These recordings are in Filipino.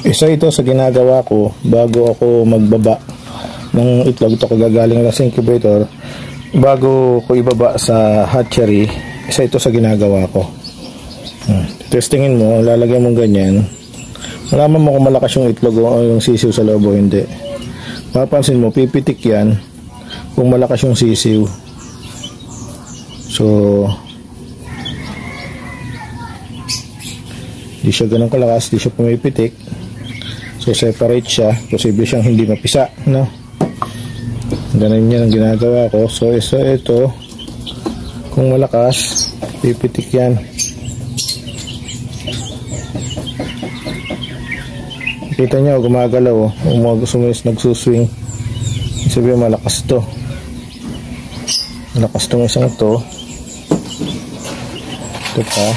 Isa ito sa ginagawa ko bago ako magbaba ng itlog. Ito kagagaling lang sa incubator. Bago ko ibaba sa hatchery, isa ito sa ginagawa ko. Testingin mo, lalagyan mo ganyan. Malaman mo kung malakas yung itlog o yung sisiw sa loob o hindi. Mapapansin mo, pipitik yan kung malakas yung sisiw. So, di siya ganun kalakas, di siya pumipitik. So, separate siya. Posible siyang hindi mapisa, no? Ganun yan ang ginagawa ko. So, ito, kung malakas, pipitik yan. Kita nyo, gumagalaw, nagsuswing. Sabi, malakas to. Malakas tong isang to. Ito pa.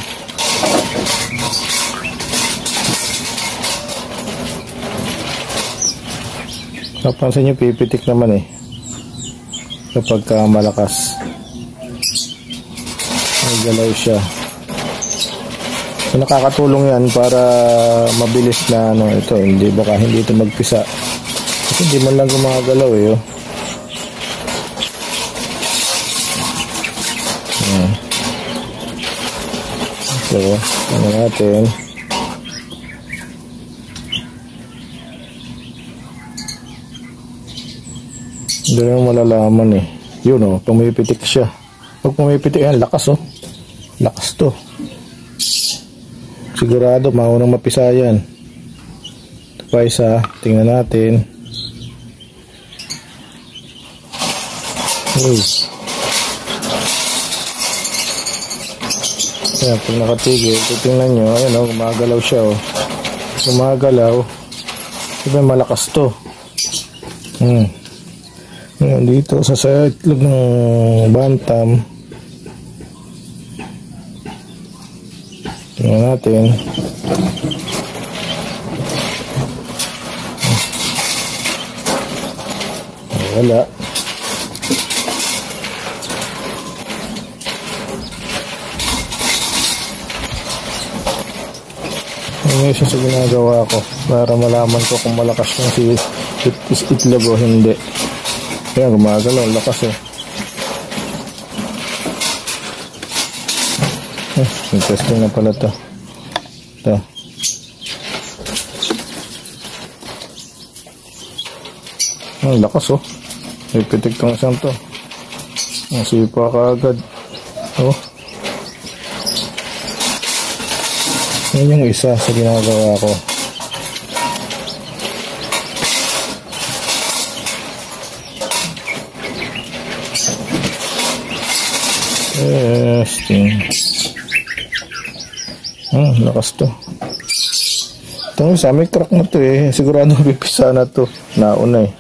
Napansin nyo, pipitik naman eh. Kapag malakas. Nagalaw siya. So, nakakatulong yan para mabilis na ito, baka hindi ito magpisa. Kasi hindi man lang gumagalaw eh. Oh. So, ano natin. Hindi rin malalaman eh. Yun oh, pumipitik siya. Pag pumipitik yan, lakas oh. Lakas to. Sigurado, maunang mapisa yan. Ito pa isa, tingnan natin. Uy. Ayan, pag nakatigil, titingnan nyo, ayan o, gumagalaw siya o. Gumagalaw. Diba malakas to. Ayan, dito sa itlog ng bantam. Tingnan natin. Wala. Ano isa sa ginagawa ko para malaman ko kung malakas yung itlog o hindi. Ayan, gumagalaw. Lakas eh. Interesting na pala to. Ito. Ang lakas oh. Ipitik tong isang to. Ang sipa ka agad. Oh. Yan yung isa sa ginagawa ko. Testing. Lakas to. Ito sa may crack na to eh. Sigurado pipisa na to. Nauna eh.